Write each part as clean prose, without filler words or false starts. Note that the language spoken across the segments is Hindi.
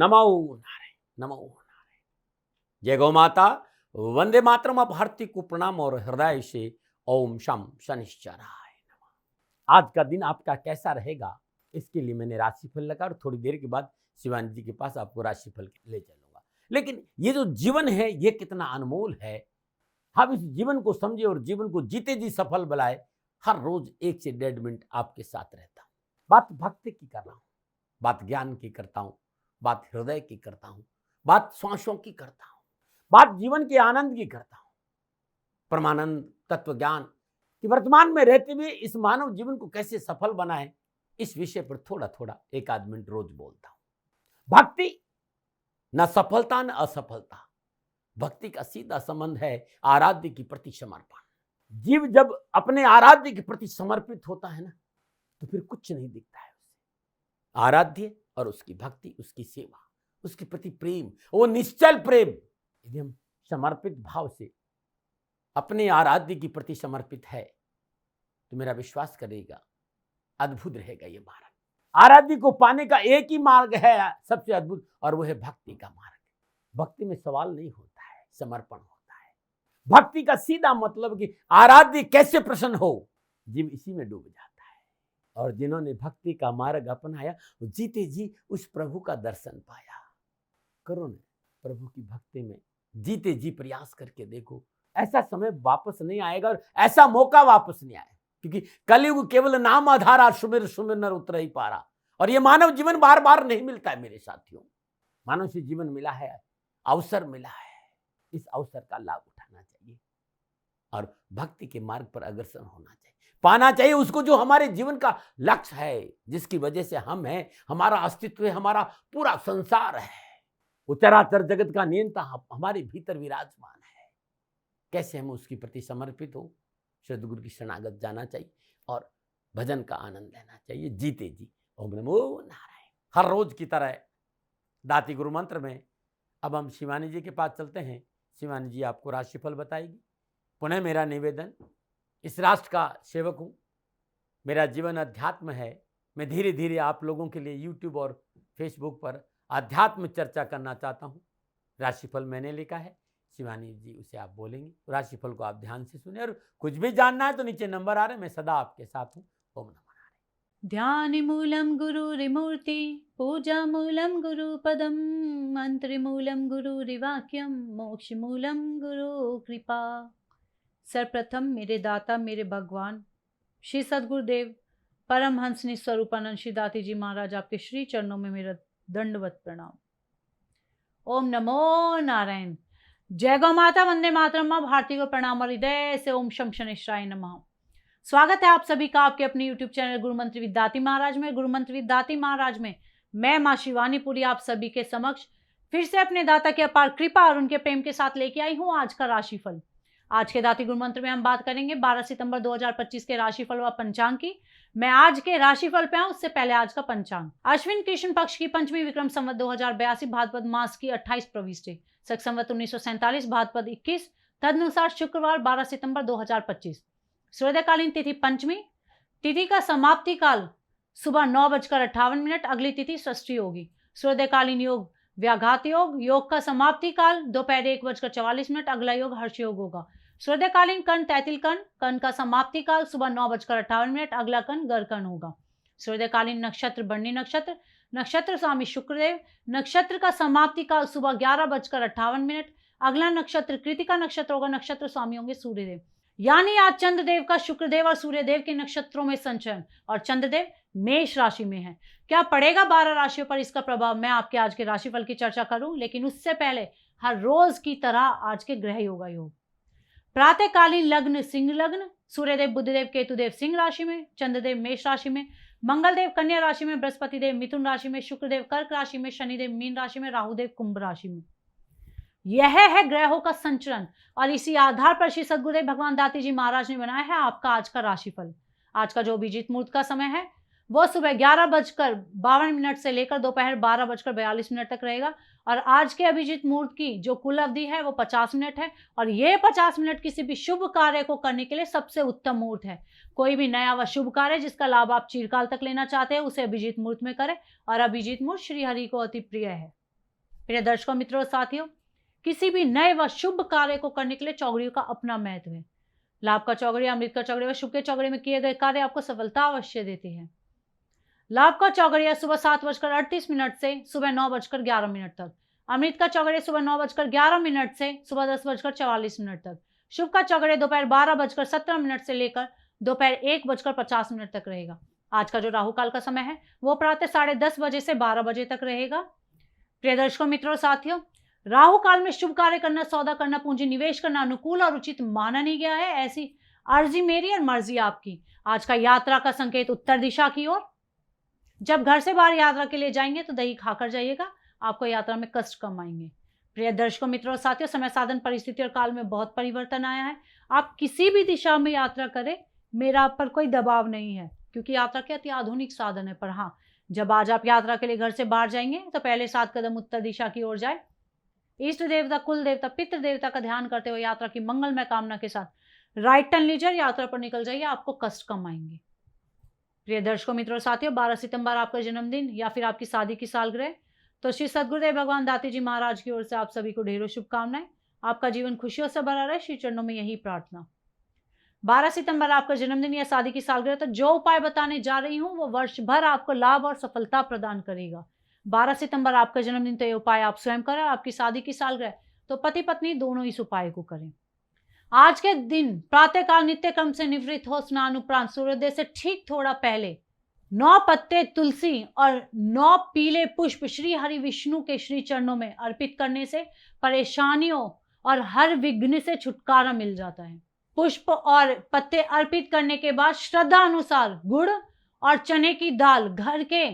नमो नारायण, नमो नारायण। जय गौ माता, वंदे मातरम। अब भारती को प्रणाम और हृदय से ओम शम शनिश्चराय नमः। आज का दिन आपका कैसा रहेगा, इसके लिए मैंने राशिफल लगा और थोड़ी देर के बाद शिवानी जी के पास आपको राशिफल ले चलूंगा। लेकिन ये जो जीवन है ये कितना अनमोल है, हम इस जीवन को समझे और जीवन को जीते जी सफल बनाए। हर रोज 1 से 1.5 मिनट आपके साथ रहता हूं। बात भक्ति की कर रहा हूं, बात ज्ञान की करता हूं, बात हृदय की करता हूं, बात श्वासों की करता हूं, बात जीवन के आनंद की करता हूं। परमानंद तत्व ज्ञान कि वर्तमान में रहते हुए इस मानव जीवन को कैसे सफल बनाए, इस विषय पर थोड़ा थोड़ा 1 मिनट रोज बोलता हूं। भक्ति न सफलता न असफलता, भक्ति का सीधा संबंध है आराध्य के प्रति समर्पण। जीव जब अपने आराध्य के प्रति समर्पित होता है ना, तो फिर कुछ नहीं दिखता है उसे। आराध्य और उसकी भक्ति, उसकी सेवा, उसके प्रति प्रेम, वो निश्चल प्रेम, यदि हम समर्पित भाव से अपने आराध्य के प्रति समर्पित है तो मेरा विश्वास करेगा अद्भुत रहेगा ये मार्ग। आराध्य को पाने का एक ही मार्ग है सबसे अद्भुत, और वो है भक्ति का मार्ग। भक्ति में सवाल नहीं होता है, समर्पण होता है। भक्ति का सीधा मतलब कि आराध्य कैसे प्रसन्न हो, जीव इसी में डूब जाता है। और जिन्होंने भक्ति का मार्ग अपनाया वो जीते जी उस प्रभु का दर्शन पाया। करो ना प्रभु की भक्ति में जीते जी प्रयास करके देखो, ऐसा समय वापस नहीं आएगा और ऐसा मौका वापस नहीं आएगा। क्योंकि कलयुग केवल नाम आधारा, सुमिर सुमिर नर उतर ही पारा। और ये मानव जीवन बार बार नहीं मिलता है मेरे साथियों। मानव से जीवन मिला है, अवसर मिला है, इस अवसर का लाभ उठाना चाहिए और भक्ति के मार्ग पर अग्रसर होना चाहिए, पाना चाहिए उसको जो हमारे जीवन का लक्ष्य है, जिसकी वजह से हम हैं, हमारा अस्तित्व है, हमारा पूरा संसार है। वो चराचर जगत का नियंता हमारे भीतर विराजमान है। कैसे हम उसके प्रति समर्पित हो, सदगुरु की शरणागत जाना चाहिए और भजन का आनंद लेना चाहिए जीते जी। ओम नमो नारायण। हर रोज की तरह दाती गुरु मंत्र में अब हम शिवानी जी के पास चलते हैं। शिवानी जी आपको राशिफल बताएगी। पुनः मेरा निवेदन, इस राष्ट्र का सेवक हूँ, मेरा जीवन अध्यात्म है। मैं धीरे धीरे आप लोगों के लिए यूट्यूब और फेसबुक पर अध्यात्म चर्चा करना चाहता हूँ। राशिफल मैंने लिखा है, शिवानी जी उसे आप बोलेंगे। राशिफल को आप ध्यान से सुने और कुछ भी जानना है तो नीचे नंबर आ रहे हैं, मैं सदा आपके साथ हूँ। ओम नमः नारायण। ध्यानमूलं गुरुरिमूर्ति, पूजामूलं गुरुपदं, मंत्रिमूलं गुरुरिवाक्यं, मोक्षमूलं गुरु कृपा। सर्वप्रथम मेरे दाता, मेरे भगवान श्री सद्गुरुदेव परमहंस निस्वरूपानंद श्री दाती जी महाराज, आपके श्री चरणों में मेरा दंडवत प्रणाम। ओम नमो नारायण। जय गौ माता, वंदे मातरम। मां भारती को प्रणाम और हृदय से ओम शम शनिश्चराय नमः। स्वागत है आप सभी का आपके अपने YouTube चैनल गुरु मंत्र विद दाती महाराज में। गुरु मंत्र विद दाती महाराज में मैं मां शिवानी पुरी आप सभी के समक्ष फिर से अपने दाता की अपार कृपा और उनके प्रेम के साथ लेके आई हूं आज का राशिफल। आज के दाती गुरु मंत्र में हम बात करेंगे 12 सितंबर 2025 के राशिफल व पंचांग की। मैं आज के राशिफल पे आऊं उससे पहले आज का पंचांग। अश्विन कृष्ण पक्ष की पंचमी विक्रम संवत 2082 भाद्रपद मास की 28 प्रविष्टि, शक संवत 1947 भाद्रपद 21, तदनुसार शुक्रवार 12 सितंबर 2025। सूर्योदयकालीन तिथि पंचमी, तिथि का समाप्ति काल सुबह 9:58, अगली तिथि षष्ठी होगी। सूर्योदयकालीन योग व्याघात योग, योग का समाप्ति काल दोपहर 1:44, अगला योग हर्ष योग होगा। सूर्योदयकालीन कर्ण तैतिल कर्ण, कर्ण का समाप्ति काल सुबह 9:58, अगला कर्ण गर कर्ण होगा। सूर्योदयकालीन नक्षत्र बरनी नक्षत्र, नक्षत्र स्वामी शुक्रदेव, नक्षत्र का समाप्ति काल सुबह 11:58, अगला नक्षत्र कृतिका नक्षत्र होगा, नक्षत्र स्वामी होंगे सूर्यदेव। यानी आज चंद्रदेव का शुक्रदेव और सूर्यदेव के नक्षत्रों में संचरण, और चंद्रदेव मेष राशि में है। क्या पड़ेगा 12 राशियों पर इसका प्रभाव, मैं आपके आज के राशिफल की चर्चा करूं, लेकिन उससे पहले हर रोज की तरह आज के ग्रह योगा योग। प्रातःकालीन लग्न सिंह लग्न, सूर्यदेव बुधदेव केतुदेव सिंह राशि में, चंद्रदेव मेष राशि में, मंगलदेव कन्या राशि में, बृहस्पति देव मिथुन राशि में, शुक्रदेव कर्क राशि में, शनिदेव मीन राशि में, राहुदेव कुंभ राशि में। यह है ग्रहों का संचरण और इसी आधार पर श्री सद्गुरुदेव भगवान दाती जी महाराज ने बनाया है आपका आज का राशिफल। आज का जो अभिजीत मुहूर्त का समय है वो सुबह 11:52 से लेकर दोपहर 12:42 तक रहेगा। और आज के अभिजीत मुहूर्त की जो कुल अवधि है वो 50 मिनट है, और ये 50 मिनट किसी भी शुभ कार्य को करने के लिए सबसे उत्तम मुहूर्त है। कोई भी नया व शुभ कार्य जिसका लाभ आप चिरकाल तक लेना चाहते हैं उसे अभिजीत मुहूर्त में करें, और अभिजीत मुहूर्त श्री हरि को अति प्रिय है। प्रिय दर्शकों, मित्रों और साथियों, किसी भी नए व शुभ कार्य को करने के लिए चौघड़ियों का अपना महत्व है। लाभ का चौघड़ी, अमृत का चौघड़ी व शुभ के चौघड़ी में किए गए कार्य आपको सफलता अवश्य देती है। लाभ का चौघड़िया सुबह 7:38 से सुबह 9:11 तक। अमृत का चौघड़िया सुबह 9:11 से सुबह 10:44 तक। शुभ का चौघड़िया दोपहर 12:17 से लेकर दोपहर 1:50 तक रहेगा। आज का जो राहु काल का समय है वो प्रातः 10:30 बजे से 12 बजे तक रहेगा। प्रिय दर्शकों, मित्रों और साथियों, राहु काल में शुभ कार्य करना, सौदा करना, पूंजी निवेश करना अनुकूल और उचित माना नहीं गया है। ऐसी अर्जी मेरी और मर्जी आपकी। आज का यात्रा का संकेत उत्तर दिशा की ओर। जब घर से बाहर यात्रा के लिए जाएंगे तो दही खाकर जाइएगा, आपको यात्रा में कष्ट कम आएंगे। प्रिय दर्शकों, मित्रों और साथियों, समय, साधन, परिस्थिति और काल में बहुत परिवर्तन आया है। आप किसी भी दिशा में यात्रा करें, मेरा आप पर कोई दबाव नहीं है, क्योंकि यात्रा के अति आधुनिक साधन है। पर हाँ, जब आज आप यात्रा के लिए घर से बाहर जाएंगे तो पहले 7 कदम उत्तर दिशा की ओर जाए। इष्ट देवता, कुल देवता, पितृ देवता का ध्यान करते हुए यात्रा की मंगलमय कामना के साथ राइट टर्न लीजिए, यात्रा पर निकल जाइए, आपको कष्ट कम आएंगे। प्रिय दर्शकों, मित्रों और साथियों, 12 सितंबर आपका जन्मदिन या फिर आपकी शादी की सालगिरह, तो श्री सद्गुरुदेव भगवान दाती जी महाराज की ओर से आप सभी को ढेरों शुभकामनाएं। आपका जीवन खुशियों से भरा रहे, श्री चरणों में यही प्रार्थना। 12 सितंबर आपका जन्मदिन या शादी की सालगिरह, तो जो उपाय बताने जा रही हूँ वो वर्ष भर आपको लाभ और सफलता प्रदान करेगा। 12 सितंबर आपका जन्मदिन, तो ये उपाय आप स्वयं करें। आपकी शादी की सालगिरह, तो पति पत्नी दोनों इस उपाय को करें। आज के दिन प्रातःकाल नित्य क्रम से निवृत्त हो स्नान उपरांत सूर्योदय से ठीक थोड़ा पहले 9 पत्ते तुलसी और 9 पीले पुष्प श्री हरि विष्णु के श्री चरणों में अर्पित करने से परेशानियों और हर विघ्न से छुटकारा मिल जाता है। पुष्प और पत्ते अर्पित करने के बाद श्रद्धा अनुसार गुड़ और चने की दाल घर के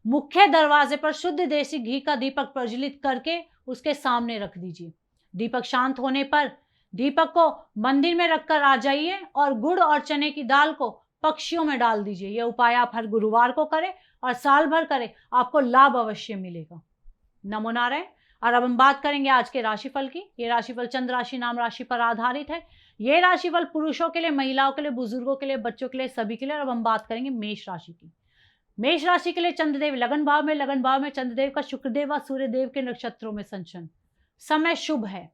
मुख्य दरवाजे पर शुद्ध देसी घी का दीपक प्रज्वलित करके उसके सामने रख दीजिए। दीपक शांत होने पर दीपक को मंदिर में रखकर आ जाइए और गुड़ और चने की दाल को पक्षियों में डाल दीजिए। यह उपाय आप हर गुरुवार को करें और साल भर करें, आपको लाभ अवश्य मिलेगा। नमो नारायण। और अब हम बात करेंगे आज के राशिफल की। ये राशिफल चंद्र राशि नाम राशि पर आधारित है। ये राशिफल पुरुषों के लिए, महिलाओं के लिए, बुजुर्गों के लिए, बच्चों के लिए, सभी के लिए। और अब हम बात करेंगे मेष राशि की। मेष राशि के लिए चंद्रदेव लगन भाव में चंद्रदेव का शुक्रदेव व सूर्यदेव के नक्षत्रों में संचरण। समय शुभ है।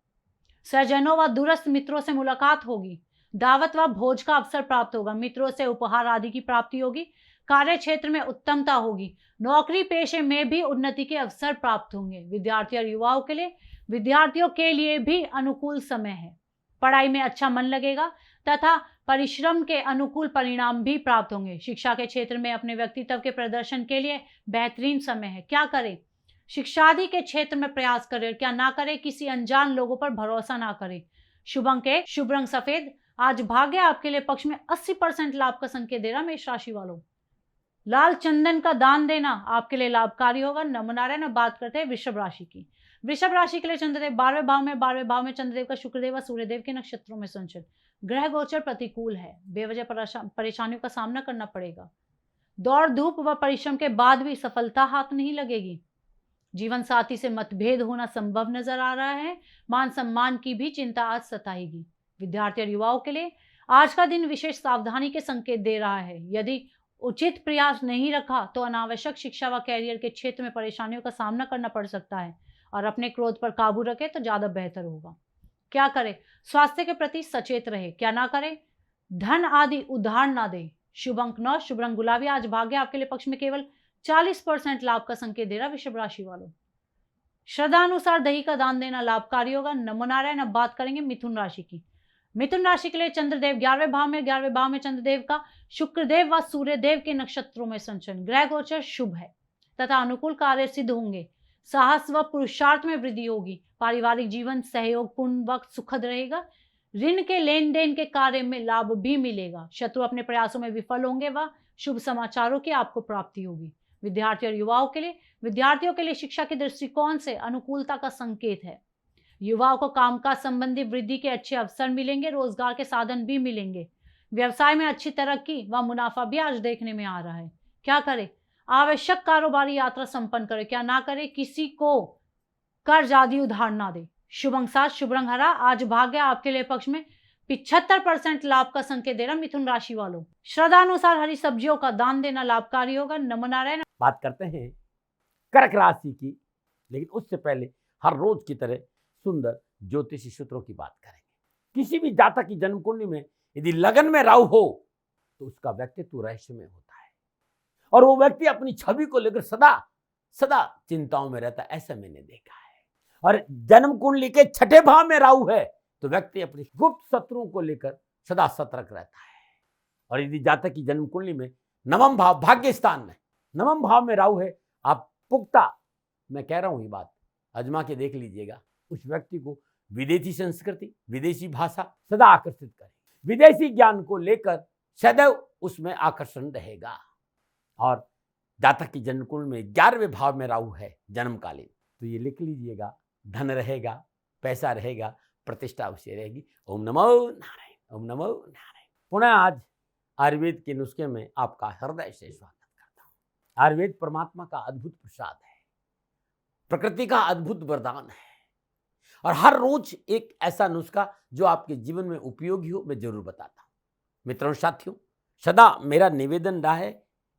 स्वजनों व दूरस्थ मित्रों से मुलाकात होगी। दावत व भोज का अवसर प्राप्त होगा। मित्रों से उपहार आदि की प्राप्ति होगी। कार्य क्षेत्र में उत्तमता होगी। नौकरी पेशे में भी उन्नति के अवसर प्राप्त होंगे। विद्यार्थी और युवाओं के लिए, विद्यार्थियों के लिए भी अनुकूल समय है। पढ़ाई में अच्छा मन लगेगा तथा परिश्रम के अनुकूल परिणाम भी प्राप्त होंगे। शिक्षा के क्षेत्र में अपने व्यक्तित्व के प्रदर्शन के लिए बेहतरीन समय है। क्या करें? शिक्षादि के क्षेत्र में प्रयास करें, क्या ना करें? किसी अनजान लोगों पर भरोसा ना करें। शुभ अंक है शुभ रंग सफेद। आज भाग्य आपके लिए पक्ष में 80% लाभ का संकेत दे रहा। मेष राशि वालों, लाल चंदन का दान देना आपके लिए लाभकारी होगा। नमो नारायण। बात करते हैं वृषभ राशि की। वृषभ राशि के लिए चंद्रदेव 12वें भाव में चंद्रदेव का शुक्रदेव व सूर्यदेव के नक्षत्रों में संचरण। ग्रह गोचर प्रतिकूल है। बेवजह परेशानियों का सामना करना पड़ेगा। दौड़ धूप व परिश्रम के बाद भी सफलता हाथ नहीं लगेगी। जीवन साथी से मतभेद होना संभव नजर आ रहा है। मान सम्मान की भी चिंता आज सताएगी। विद्यार्थी और युवाओं के लिए आज का दिन विशेष सावधानी के संकेत दे रहा है। यदि उचित प्रयास नहीं रखा तो अनावश्यक शिक्षा व कैरियर के क्षेत्र में परेशानियों का सामना करना पड़ सकता है। और अपने क्रोध पर काबू रखें तो ज्यादा बेहतर होगा। क्या करें? स्वास्थ्य के प्रति सचेत रहे। क्या ना करें? धन आदि उधार ना दे। शुभ अंक 9, शुभ रंग गुलाबी। आज भाग्य आपके लिए पक्ष में केवल 40% लाभ का संकेत दे रहा। वृषभ राशि वालों, श्रद्धा अनुसार दही का दान देना लाभकारी होगा। नमो नारायण। अब बात करेंगे मिथुन राशि की। मिथुन राशि के लिए चंद्रदेव 11वें भाव में चंद्रदेव का शुक्रदेव व सूर्यदेव के नक्षत्रों में संचरण। ग्रह गोचर शुभ है तथा अनुकूल कार्य सिद्ध होंगे। साहस व पुरुषार्थ में वृद्धि होगी। पारिवारिक जीवन सहयोगपूर्ण वक्त सुखद रहेगा। ऋण के लेन देन के कार्य में लाभ भी मिलेगा। शत्रु अपने प्रयासों में विफल होंगे व शुभ समाचारों की आपको प्राप्ति होगी। विद्यार्थी और युवाओं के लिए, विद्यार्थियों के लिए शिक्षा के दृष्टिकोण से अनुकूलता का संकेत है। युवाओं को कामकाज संबंधी वृद्धि के अच्छे अवसर मिलेंगे। रोजगार के साधन भी मिलेंगे। व्यवसाय में अच्छी तरक्की व मुनाफा भी आज देखने में आ रहा है। क्या करें? आवश्यक कारोबारी यात्रा संपन्न करें। क्या ना करें? किसी को कर्ज आदि उधार ना दे। शुभ अंक 7, शुभ रंग हरा। आज भाग्य आपके लिए पक्ष में 75% लाभ का संकेत दे रहा। मिथुन राशि वालों, श्रद्धा अनुसार हरी सब्जियों का दान देना लाभकारी होगा। नमो नारायण। बात करते हैं कर्क राशि की। लेकिन उससे पहले हर रोज की तरह सुंदर ज्योतिषी सूत्रों की बात करेंगे। किसी भी जातक की जन्म कुंडली में यदि लगन में राहु हो तो उसका व्यक्तित्व रहस्यमय होता है और वो व्यक्ति अपनी छवि को लेकर सदा सदा चिंताओं में रहता है, ऐसा मैंने देखा है। और जन्म कुंडली के छठे भाव में राहु है तो व्यक्ति अपनी गुप्त शत्रुओं को लेकर सदा सतर्क रहता है। और यदि जातक की जन्म कुंडली में नवम भाव भाग्य स्थान में नवम भाव में राहु है, आप पुख्ता, मैं कह रहा हूं ये बात आजमा के देख लीजिएगा, उस व्यक्ति को विदेशी संस्कृति विदेशी भाषा सदा आकर्षित करे, विदेशी ज्ञान को लेकर सदैव उसमें आकर्षण रहेगा। और जातक की जन्म कुंडली में 11वें भाव में राहु है जन्मकालीन, तो ये लिख लीजिएगा, धन रहेगा, पैसा रहेगा, प्रतिष्ठा अवश्य रहेगी। ओम नमो नारायण, ओम नमो नारायण। पुनः आज आयुर्वेद के नुस्खे में आपका हृदय से स्वागत करता हूँ। आयुर्वेद परमात्मा का अद्भुत प्रसाद है, प्रकृति का अद्भुत वरदान है और हर रोज एक ऐसा नुस्खा जो आपके जीवन में उपयोगी हो मैं जरूर बताता हूँ। मित्रों साथियों, सदा मेरा निवेदन रहा है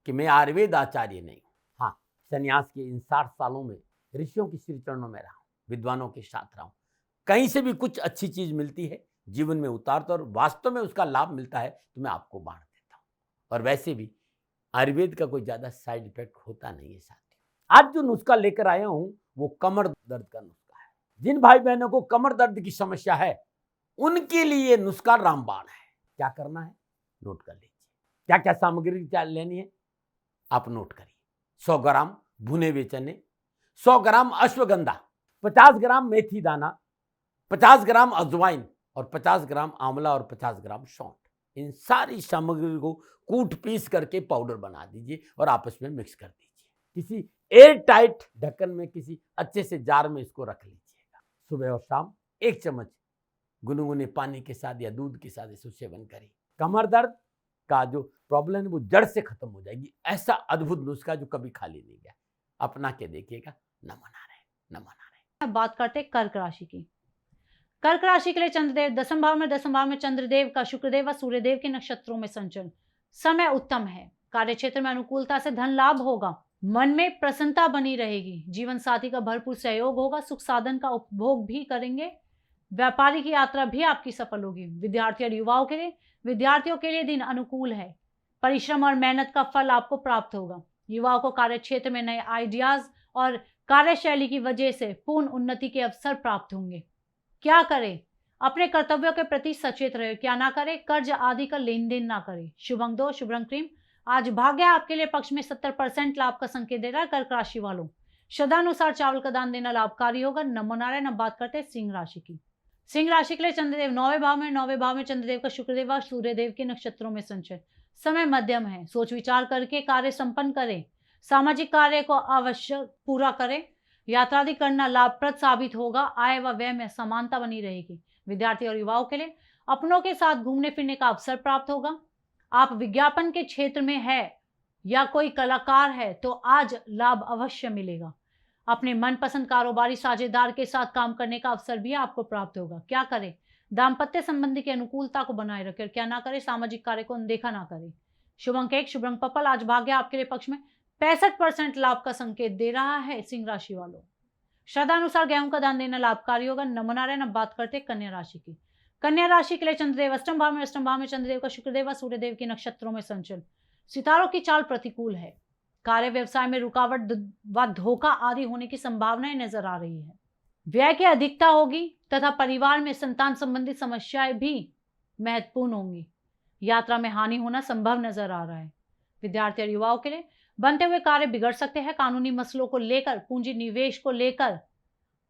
कि मैं आयुर्वेद आचार्य नहीं हूँ। हाँ, संन्यास के इन 60 सालों में ऋषियों की श्री चरणों में रहा हूँ, विद्वानों के साथ रहा हूँ, कहीं से भी कुछ अच्छी चीज मिलती है जीवन में उतारता और वास्तव में उसका लाभ मिलता है तो मैं आपको बांट देता हूँ। और वैसे भी आयुर्वेद का कोई ज्यादा साइड इफेक्ट होता नहीं है साथियों। आज जो नुस्खा लेकर आया हूँ वो कमर दर्द का नुस्खा है। जिन भाई बहनों को कमर दर्द की समस्या है उनके लिए नुस्खा रामबाण है। क्या करना है नोट कर लीजिए। क्या क्या सामग्री लेनी है आप नोट करिए। 100 ग्राम भुने हुए चने, 100 ग्राम अश्वगंधा, 50 ग्राम मेथी दाना, 50 ग्राम अजवाइन और 50 ग्राम आंवला और 50 ग्राम सौंठ। इन सारी सामग्री को कूट पीस करके पाउडर बना दीजिए और आपस में मिक्स कर दीजिए। किसी एयर टाइट ढक्कन में किसी अच्छे से जार में इसको रख लीजिएगा। सुबह और शाम 1 चम्मच गुनगुने पानी के साथ या दूध के साथ इसको सेवन करिए। कमर दर्द का जो प्रॉब्लम है वो जड़ से खत्म हो जाएगी। ऐसा अद्भुत नुस्खा जो कभी खाली नहीं गया, अपना के देखिएगा। नमो नारायण, नमो नारायण। बात करते कर्क राशि की। कर्क राशि के लिए चंद्रदेव दसम भाव में चंद्रदेव का शुक्रदेव व सूर्यदेव के नक्षत्रों में संचरण। समय उत्तम है, कार्य क्षेत्र में अनुकूलता से धन लाभ होगा, मन में प्रसन्नता बनी रहेगी, जीवन साथी का भरपूर सहयोग होगा, सुख साधन का उपभोग भी करेंगे, व्यापारिक यात्रा भी आपकी सफल होगी। विद्यार्थियों के लिए दिन अनुकूल है, परिश्रम और मेहनत का फल आपको प्राप्त होगा। युवाओं को कार्य क्षेत्र में नए आइडियाज और कार्यशैली की वजह से पूर्ण उन्नति के अवसर प्राप्त होंगे। क्या करें? अपने कर्तव्यों के प्रति सचेत रहे। क्या ना करें? कर्ज आदि का लेन देन ना करें। शुभ अंक 2, शुभ रंग क्रीम। आज भाग्य आपके लिए पक्ष में 70% लाभ का संकेत दे रहा है। कर्क राशि वालों, श्रद्धानुसार चावल का दान देना लाभकारी होगा। नमो नारायण। अब बात करते हैं सिंह राशि की। सिंह राशि के लिए चंद्रदेव 9वें भाव में चंद्रदेव का शुक्रदेव और सूर्यदेव के नक्षत्रों में संचरण। समय मध्यम है, सोच विचार करके कार्य संपन्न करें। सामाजिक कार्य को अवश्य पूरा करें। यात्रा आदि करना लाभप्रद साबित होगा। आय व व्यय में समानता बनी रहेगी। विद्यार्थी और युवाओं के लिए अपनों के साथ घूमने फिरने का अवसर प्राप्त होगा। आप विज्ञापन के क्षेत्र में है या कोई कलाकार है तो आज लाभ अवश्य मिलेगा। अपने मनपसंद कारोबारी साझेदार के साथ काम करने का अवसर भी आपको प्राप्त होगा। क्या करें? दाम्पत्य संबंधी की अनुकूलता को बनाए रखें। क्या ना करें? सामाजिक कार्य को अनदेखा ना करें। शुभ अंक 1, शुभ रंग पर्पल। आज भाग्य आपके लिए पक्ष में 65% लाभ का संकेत दे रहा है। सिंह राशि वालों, श्रद्धानुसार गेहूं का दान देना लाभकारी होगा। नमो नारायण। अब बात करते हैं कन्या राशि की। कन्या राशि के लिए चंद्रदेव अष्टम भाव में चंद्रदेव का शुक्रदेव व सूर्यदेव के नक्षत्रों में संचरण। सितारों की चाल प्रतिकूल है। कार्य व्यवसाय में रुकावट व धोखा आदि होने की संभावनाएं नजर आ रही है। व्यय की अधिकता होगी तथा परिवार में संतान संबंधित समस्याएं भी महत्वपूर्ण होंगी। यात्रा में हानि होना संभव नजर आ रहा है। विद्यार्थी और युवाओं के लिए बनते हुए कार्य बिगड़ सकते हैं। कानूनी मसलों को लेकर, पूंजी निवेश को लेकर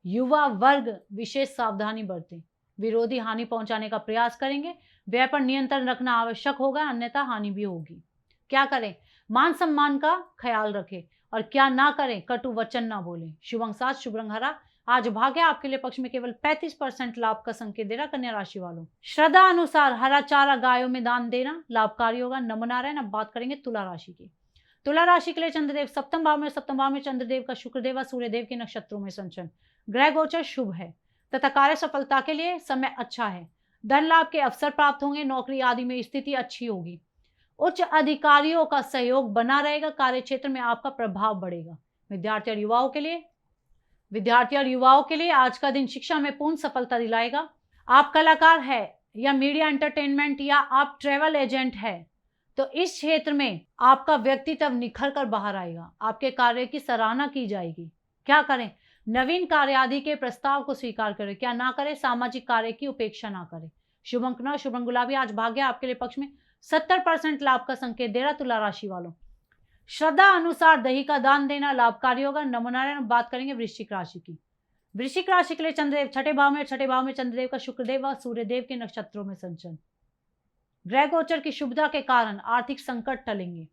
युवा वर्ग विशेष सावधानी बरतें। विरोधी हानि पहुंचाने का प्रयास करेंगे। व्यय पर नियंत्रण रखना आवश्यक होगा, अन्यथा हानि भी होगी। क्या करें? मान सम्मान का ख्याल रखें और क्या ना करें? कटु वचन ना बोलें। शुभ अंक 7, शुभ रंग हरा। आज भाग्य आपके लिए पक्ष में केवल 35% लाभ का संकेत दे रहा। कन्या राशि वालों, श्रद्धा अनुसार हरा चारा गायों में दान देना लाभकारी होगा। नमो नारायण। अब बात करेंगे तुला राशि की। तुला राशि के लिए चंद्रदेव सप्तम भाव में चंद्रदेव का शुक्रदेव व सूर्यदेव के नक्षत्रों में संचरण। ग्रह गोचर शुभ है तथा कार्य सफलता के लिए समय अच्छा है। धन लाभ के अवसर प्राप्त होंगे। नौकरी आदि में स्थिति अच्छी होगी। उच्च अधिकारियों का सहयोग बना रहेगा। कार्य क्षेत्र में आपका प्रभाव बढ़ेगा। विद्यार्थी और युवाओं के लिए विद्यार्थी और युवाओं के लिए आज का दिन शिक्षा में पूर्ण सफलता दिलाएगा। आप कलाकार है या मीडिया एंटरटेनमेंट या आप ट्रेवल एजेंट है तो इस क्षेत्र में आपका व्यक्तित्व निखर कर बाहर आएगा। आपके कार्य की सराहना की जाएगी। क्या करें? नवीन कार्य आदि के प्रस्ताव को स्वीकार करें। क्या ना करें? सामाजिक कार्य की उपेक्षा ना करें। शुभ अंक 9, शुभ रंग गुलाबी। आज भाग्य आपके लिए पक्ष में 70% लाभ का संकेत दे रहा तुला राशि वालों। श्रद्धा अनुसार दही का दान देना लाभकारी होगा। नमो नारायण। बात करेंगे वृश्चिक राशि की। वृश्चिक राशि के लिए चंद्रदेव छठे भाव में, छठे भाव में चंद्रदेव का शुक्रदेव व सूर्यदेव के नक्षत्रों में संचरण। ग्रह गोचर की शुभता के कारण आर्थिक संकट टलेंगे।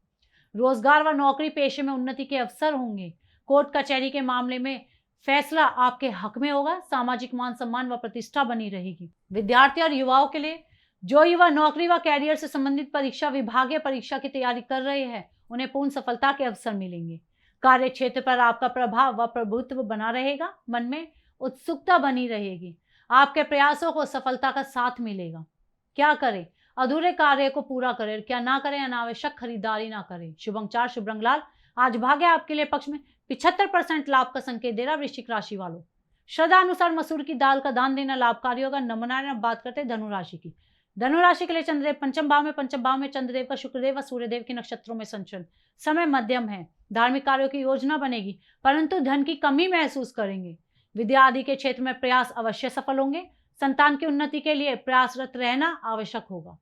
रोजगार व नौकरी पेशे में उन्नति के अवसर होंगे। कोर्ट कचहरी के मामले में फैसला आपके हक में होगा। सामाजिक मान सम्मान व प्रतिष्ठा बनी रहेगी। विद्यार्थी और युवाओं के लिए जो युवा नौकरी व कैरियर से संबंधित परीक्षा, विभागीय परीक्षा की तैयारी कर रहे हैं उन्हें पूर्ण सफलता के अवसर मिलेंगे। कार्य क्षेत्र पर आपका प्रभाव व प्रभुत्व बना रहेगा। मन में उत्सुकता बनी रहेगी। आपके प्रयासों को सफलता का साथ मिलेगा। क्या करें? अधूरे कार्य को पूरा करें। क्या ना करें? अनावश्यक खरीदारी ना करें। शुभ अंक 4, शुभ रंग लाल। आज भाग्य आपके लिए पक्ष में 75% लाभ का संकेत दे रहा वृश्चिक राशि वालों। श्रद्धा अनुसार मसूर की दाल का दान देना लाभकारी होगा। नमो नारायण। बात करते हैं धनु राशि की। धनु राशि के लिए चंद्रदेव पंचम भाव में, पंचम भाव में चंद्रदेव का शुक्रदेव व सूर्यदेव के नक्षत्रों में संचरण। समय मध्यम है। धार्मिक कार्यों की योजना बनेगी परंतु धन की कमी महसूस करेंगे। विद्या आदि के क्षेत्र में प्रयास अवश्य सफल होंगे। संतान की उन्नति के लिए प्रयासरत रहना आवश्यक होगा।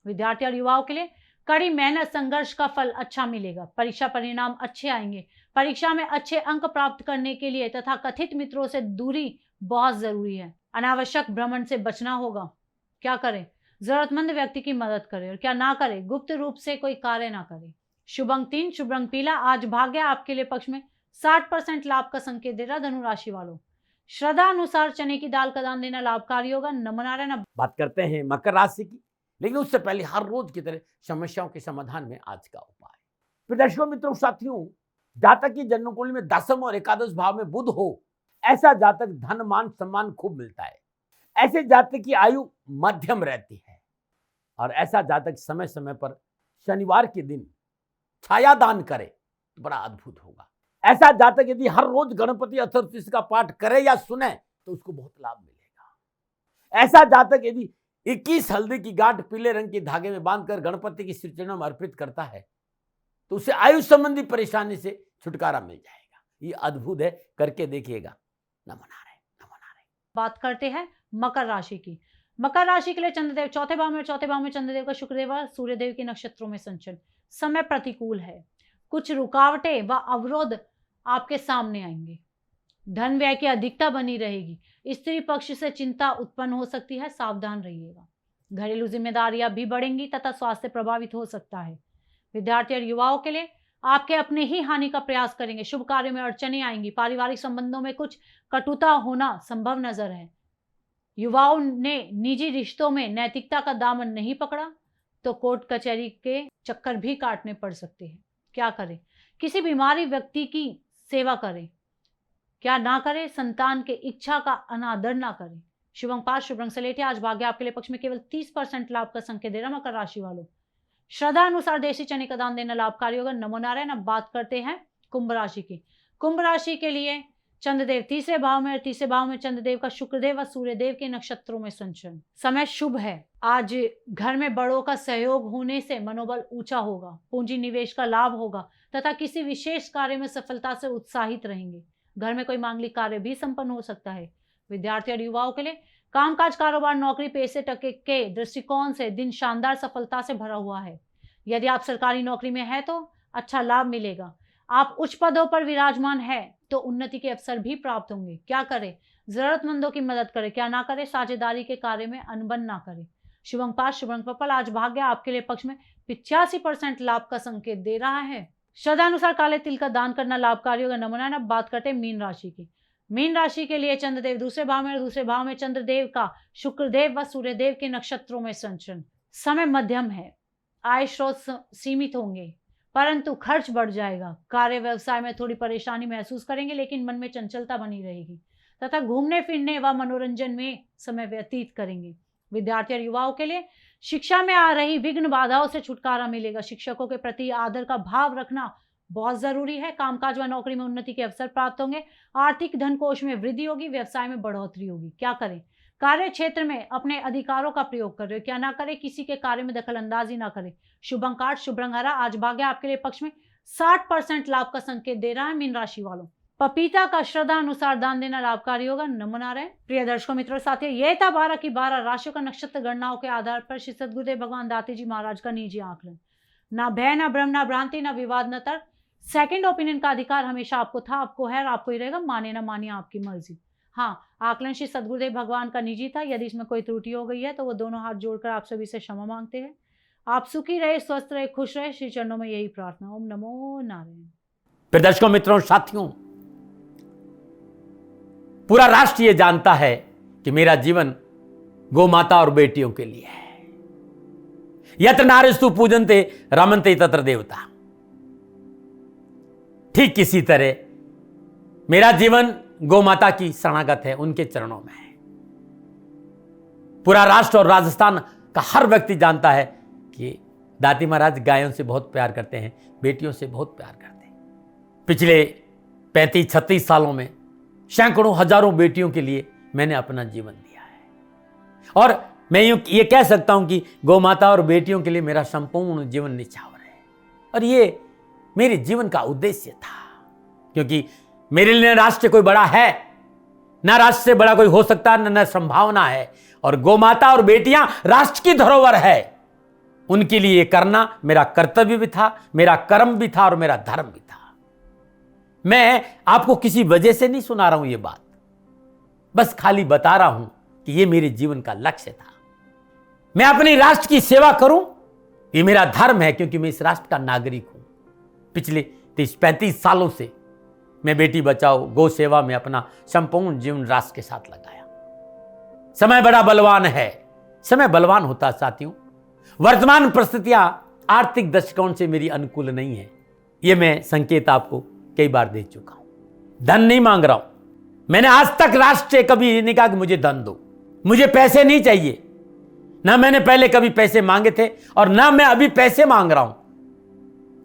विद्यार्थी और युवाओं के लिए कड़ी मेहनत संघर्ष का फल अच्छा मिलेगा। परीक्षा परिणाम अच्छे आएंगे। परीक्षा में अच्छे अंक प्राप्त करने के लिए तथा कथित मित्रों से दूरी बहुत जरूरी है। अनावश्यक भ्रमण से बचना होगा। क्या करें? जरूरतमंद व्यक्ति की मदद करें। और क्या ना करें? गुप्त रूप से कोई कार्य ना करें। शुभ अंक 3, शुभ रंग पीला। आज भाग्य आपके लिए पक्ष में 60% लाभ का संकेत दे रहा धनु राशि वालों। श्रद्धा अनुसार चने की दाल का दान देना लाभकारी होगा। नमो नारायण। बात करते हैं मकर राशि की, लेकिन उससे पहले हर रोज की तरह समस्याओं के समाधान में आज का उपाय। फिर दर्शकों मित्रों साथियों, जातक की जन्म कुंडली में 10वें और एकादश भाव में बुध हो, ऐसा जातक धन मान सम्मान खूब मिलता है। ऐसे जातक की आयु मध्यम रहती है और ऐसा जातक समय समय पर शनिवार के दिन छाया दान करे तो बड़ा अद्भुत होगा। ऐसा जातक यदि हर रोज गणपति अष्टोत्तर का पाठ करे या सुने तो उसको बहुत लाभ मिलेगा। ऐसा जातक यदि 21 हल्दी की गांठ पीले रंग के धागे में बांधकर गणपति की श्री चरणों में अर्पित करता है तो उसे आयु संबंधी परेशानी से छुटकारा मिल जाएगा। ये अद्भुत है, करके देखिएगा। नमो नारायण, नमो नारायण। बात करते हैं मकर राशि की। मकर राशि के लिए चंद्रदेव चौथे भाव में, चौथे भाव में चंद्रदेव का शुक्रदेव और सूर्यदेव के नक्षत्रों में संचरण। समय प्रतिकूल है। कुछ रुकावटें व अवरोध आपके सामने आएंगे। धन व्यय की अधिकता बनी रहेगी। स्त्री पक्ष से चिंता उत्पन्न हो सकती है, सावधान रहिएगा। घरेलू जिम्मेदारियां भी बढ़ेंगी तथा स्वास्थ्य प्रभावित हो सकता है। विद्यार्थी और युवाओं के लिए आपके अपने ही हानि का प्रयास करेंगे। शुभ कार्यों में अड़चनें आएंगी। पारिवारिक संबंधों में कुछ कटुता होना संभव नजर है। युवाओं ने निजी रिश्तों में नैतिकता का दामन नहीं पकड़ा तो कोर्ट कचहरी के चक्कर भी काटने पड़ सकते हैं। क्या करें? किसी बीमारी व्यक्ति की सेवा करें। क्या ना करें? संतान के इच्छा का अनादर ना करें। शुभ अंक 5, शुभ रंग सलेटी। आज भाग्य आपके लिए पक्ष में केवल 30% लाभ का संकेत दे रहा मकर राशि वालों। श्रद्धा अनुसार देशी चने का दान देना लाभकारी होगा। नमो नारायण। अब बात करते हैं कुंभ राशि की। कुंभ राशि के लिए चंद्रदेव तीसरे भाव में और तीसरे भाव में चंद्रदेव का शुक्रदेव व सूर्यदेव के नक्षत्रों में संचरण। समय शुभ है। आज घर में बड़ों का सहयोग होने से मनोबल ऊंचा होगा। पूंजी निवेश का लाभ होगा तथा किसी विशेष कार्य में सफलता से उत्साहित रहेंगे। घर में कोई मांगलिक कार्य भी संपन्न हो सकता है। विद्यार्थी और युवाओं के लिए कामकाज, कारोबार, नौकरी, पैसे टके के दृष्टिकोण से दिन शानदार सफलता से भरा हुआ है। यदि आप सरकारी नौकरी में है तो अच्छा लाभ मिलेगा। आप उच्च पदों पर विराजमान है तो उन्नति के अवसर भी प्राप्त होंगे। क्या करें? जरूरतमंदों की मदद करें। क्या ना करें? साझेदारी के कार्य में अनबन ना करें। शुभ अंक 5, शुभ रंग पर्पल। आज भाग्य आपके लिए पक्ष में 85% लाभ का संकेत दे रहा है। श्रद्धानुसार काले तिल का दान करना लाभकारी होगा। नमो नारायण। अब बात करते हैं मीन राशि की। मीन राशि के लिए चंद्रदेव दूसरे भाव में और दूसरे भाव में चंद्रदेव का शुक्रदेव व सूर्यदेव के नक्षत्रों में संचरण। समय मध्यम है। आय स्रोत सीमित होंगे परंतु खर्च बढ़ जाएगा। कार्य व्यवसाय में थोड़ी परेशानी महसूस करेंगे लेकिन मन में चंचलता बनी रहेगी तथा घूमने फिरने व मनोरंजन में समय व्यतीत करेंगे। विद्यार्थी और युवाओं के लिए शिक्षा में आ रही विघ्न बाधाओं से छुटकारा मिलेगा। शिक्षकों के प्रति आदर का भाव रखना बहुत जरूरी है। कामकाज व नौकरी में उन्नति के अवसर प्राप्त होंगे। आर्थिक धन कोष में वृद्धि होगी। व्यवसाय में बढ़ोतरी होगी। क्या करें? कार्य क्षेत्र में अपने अधिकारों का प्रयोग कर रहे हो, क्या ना करें? किसी के कार्य में दखल अंदाजी ना करें। शुभ अंक 8, शुभ रंग हरा। आज भाग्य आपके लिए पक्ष में 60% लाभ का संकेत दे रहा है। मीन राशि वालों, पपीता का श्रद्धा अनुसार दान देना लाभकारी होगा। नमो नारायण। प्रिय दर्शकों, मित्रों, साथियों, यह था 12 की 12 राशियों का नक्षत्र गणनाओं के आधार पर श्री सद्गुरुदेव भगवान दाते जी महाराज का निजी आकलन। ना भय, ना भ्रम, ना भ्रांति, ना विवाद, न तर्क। सेकंड ओपिनियन का अधिकार हमेशा आपको था, आपको है और आपको ही रहेगा। माने ना मानिए, आपकी मर्जी। हाँ, आकलन श्री सद्गुरुदेव भगवान का निजी था। यदि इसमें कोई त्रुटि हो गई है तो वो दोनों हाथ जोड़कर आप सभी से क्षमा मांगते हैं। आप सुखी रहे, स्वस्थ रहे, खुश रहे, श्री चरणों में यही प्रार्थना। ओम नमो नारायण। फिर दर्शकों, मित्रों, साथियों, पूरा राष्ट्र ये जानता है कि मेरा जीवन गौ माता और बेटियों के लिए है। यत्र नारीस्तु पूजन्ते रमन्ते तत्र देवता। ठीक किसी तरह मेरा जीवन गौ माता की शरणागत है, उनके चरणों में है। पूरा राष्ट्र और राजस्थान का हर व्यक्ति जानता है कि दाती महाराज गायों से बहुत प्यार करते हैं, बेटियों से बहुत प्यार करते हैं। पिछले 35-36 सालों में सैकड़ों हजारों बेटियों के लिए मैंने अपना जीवन दिया है और मैं ये कह सकता हूं कि गौ माता और बेटियों के लिए मेरा संपूर्ण जीवन निछावर है। और ये मेरे जीवन का उद्देश्य था, क्योंकि मेरे लिए राष्ट्र कोई बड़ा है, ना राष्ट्र से बड़ा कोई हो सकता है, न संभावना है। और गौ माता और बेटियां राष्ट्र की धरोहर है। उनके लिए ये करना मेरा कर्तव्य भी था, मेरा कर्म भी था और मेरा धर्म भी था। मैं आपको किसी वजह से नहीं सुना रहा हूं ये बात, बस खाली बता रहा हूं कि ये मेरे जीवन का लक्ष्य था। मैं अपने राष्ट्र की सेवा करूं, ये मेरा धर्म है, क्योंकि मैं इस राष्ट्र का नागरिक हूं। पिछले 30-35 सालों से मैं बेटी बचाओ, गौ सेवा में अपना संपूर्ण जीवन राष्ट्र के साथ लगाया। समय बड़ा बलवान है, समय बलवान होता है साथियों। वर्तमान परिस्थितियां आर्थिक दृष्टिकोण से मेरी अनुकूल नहीं है, यह मैं संकेत आपको कई बार दे चुका हूं। धन नहीं मांग रहा हूं। मैंने आज तक राष्ट्र से कभी ये नहीं कहा कि मुझे धन दो, मुझे पैसे नहीं चाहिए। ना मैंने पहले कभी पैसे मांगे थे और ना मैं अभी पैसे मांग रहा हूं।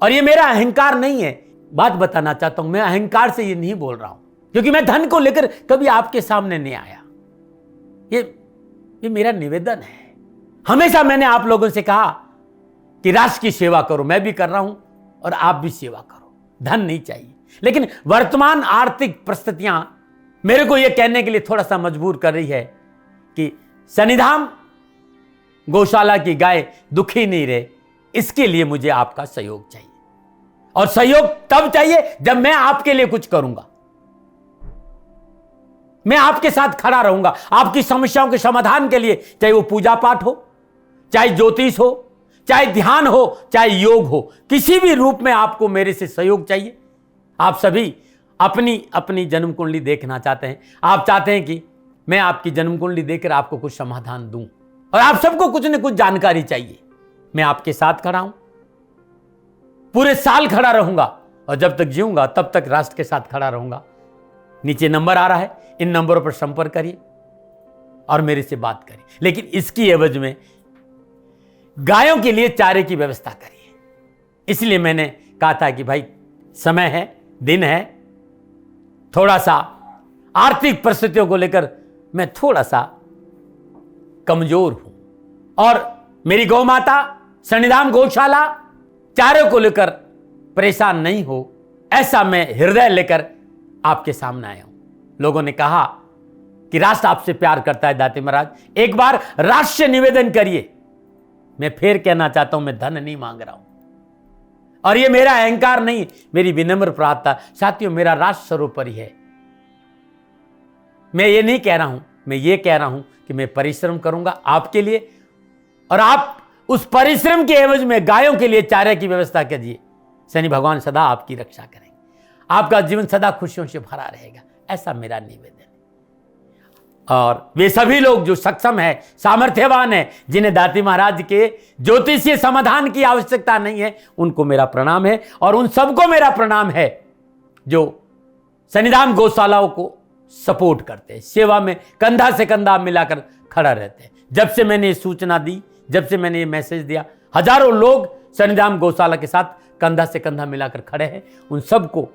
और ये मेरा अहंकार नहीं है। बात बताना चाहता हूं, मैं अहंकार से ये नहीं बोल रहा हूं, क्योंकि मैं धन को लेकर कभी आपके सामने नहीं आया। ये मेरा निवेदन है। हमेशा मैंने आप लोगों से कहा कि राष्ट्र की सेवा करो, मैं भी कर रहा हूं और आप भी सेवा करो। धन नहीं चाहिए, लेकिन वर्तमान आर्थिक परिस्थितियां मेरे को यह कहने के लिए थोड़ा सा मजबूर कर रही है कि शनिधाम गौशाला की गाय दुखी नहीं रहे, इसके लिए मुझे आपका सहयोग चाहिए। और सहयोग तब चाहिए जब मैं आपके लिए कुछ करूंगा। मैं आपके साथ खड़ा रहूंगा, आपकी समस्याओं के समाधान के लिए, चाहे वो पूजा पाठ हो, चाहे ज्योतिष हो, चाहे ध्यान हो, चाहे योग हो, किसी भी रूप में आपको मेरे से सहयोग चाहिए। आप सभी अपनी अपनी जन्म कुंडली देखना चाहते हैं। आप चाहते हैं कि मैं आपकी जन्म कुंडली देखकर आपको कुछ समाधान दूं, और आप सबको कुछ न कुछ जानकारी चाहिए। मैं आपके साथ खड़ा हूं, पूरे साल खड़ा रहूंगा, और जब तक जीऊंगा तब तक राष्ट्र के साथ खड़ा रहूंगा। नीचे नंबर आ रहा है, इन नंबरों पर संपर्क करिए और मेरे से बात करिए। लेकिन इसकी एवज में गायों के लिए चारे की व्यवस्था करिए। इसलिए मैंने कहा था कि भाई समय है, दिन है, थोड़ा सा आर्थिक परिस्थितियों को लेकर मैं थोड़ा सा कमजोर हूं, और मेरी गौ माता शनिधाम गौशाला चारे को लेकर परेशान नहीं हो, ऐसा मैं हृदय लेकर आपके सामने आया हूं। लोगों ने कहा कि राष्ट्र आपसे प्यार करता है दाते महाराज, एक बार राष्ट्र से निवेदन करिए। मैं फिर कहना चाहता हूं, मैं धन नहीं मांग रहा हूं, और ये मेरा अहंकार नहीं, मेरी विनम्र प्रार्थना। साथियों, मेरा राष्ट्र सर्वोपरि है। मैं ये नहीं कह रहा हूं, मैं ये कह रहा हूं कि मैं परिश्रम करूंगा आपके लिए, और आप उस परिश्रम के एवज में गायों के लिए चारे की व्यवस्था कीजिए। शनि भगवान सदा आपकी रक्षा करेंगे, आपका जीवन सदा खुशियों से भरा रहेगा, ऐसा मेरा निवेदन है। और वे सभी लोग जो सक्षम है, सामर्थ्यवान है, जिन्हें दाती महाराज के ज्योतिषीय समाधान की आवश्यकता नहीं है, उनको मेरा प्रणाम है। और उन सबको मेरा प्रणाम है जो शनिधाम गौशालाओं को सपोर्ट करते हैं, सेवा में कंधा से कंधा मिलाकर खड़ा रहते हैं। जब से मैंने ये सूचना दी, जब से मैंने ये मैसेज दिया, हजारों लोग शनिधाम गौशाला के साथ कंधा से कंधा मिलाकर खड़े हैं, उन सबको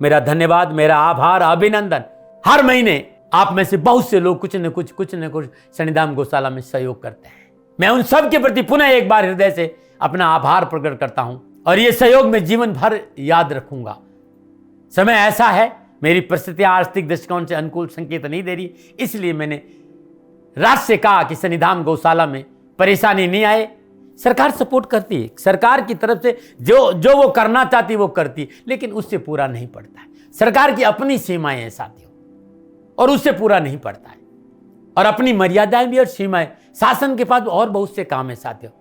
मेरा धन्यवाद, मेरा आभार, अभिनंदन। हर महीने आप में से बहुत से लोग कुछ न कुछ शनिधाम गौशाला में सहयोग करते हैं। मैं उन सब के प्रति पुनः एक बार हृदय से अपना आभार प्रकट करता हूं और ये सहयोग मैं जीवन भर याद रखूंगा। समय ऐसा है, मेरी परिस्थितियां आर्थिक दृष्टिकोण से अनुकूल संकेत नहीं दे रही, इसलिए मैंने राज से कहा कि शनिधाम गौशाला में परेशानी नहीं आए। सरकार सपोर्ट करती है, सरकार की तरफ से जो वो करना चाहती है वो करती है, लेकिन उससे पूरा नहीं पड़ता है। सरकार की अपनी सीमाएं हैं साथियों, और उससे पूरा नहीं पड़ता है, और अपनी मर्यादाएं भी और सीमाएं। शासन के पास और बहुत से काम है साथियों।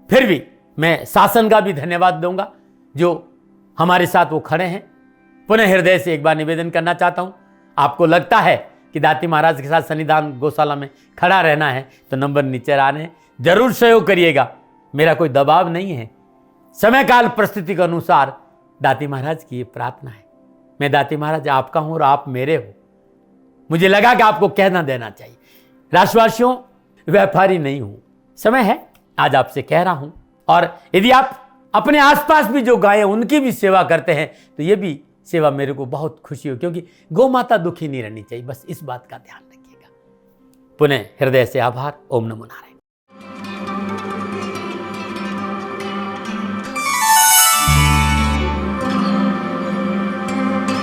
फिर भी मैं शासन का भी धन्यवाद दूंगा जो हमारे साथ वो खड़े हैं। पुनः हृदय से एक बार निवेदन करना चाहता हूं, आपको लगता है कि दाती महाराज के साथ शनिधाम गौशाला में खड़ा रहना है तो नंबर नीचे आ रहे हैं, जरूर सहयोग करिएगा। मेरा कोई दबाव नहीं है, समय काल परिस्थिति के अनुसार दाती महाराज की ये प्रार्थना है। मैं दाती महाराज आपका हूं और आप मेरे हो, मुझे लगा कि आपको कहना देना चाहिए। राशिवासियों, व्यापारी नहीं हूं, समय है आज आपसे कह रहा हूं। और यदि आप अपने आसपास भी जो गाय हैं उनकी भी सेवा करते हैं तो ये भी सेवा मेरे को बहुत खुशी हो, क्योंकि गौ माता दुखी नहीं रहनी चाहिए, बस इस बात का ध्यान रखिएगा। पुनः हृदय से आभार। ओम नमो नारायण।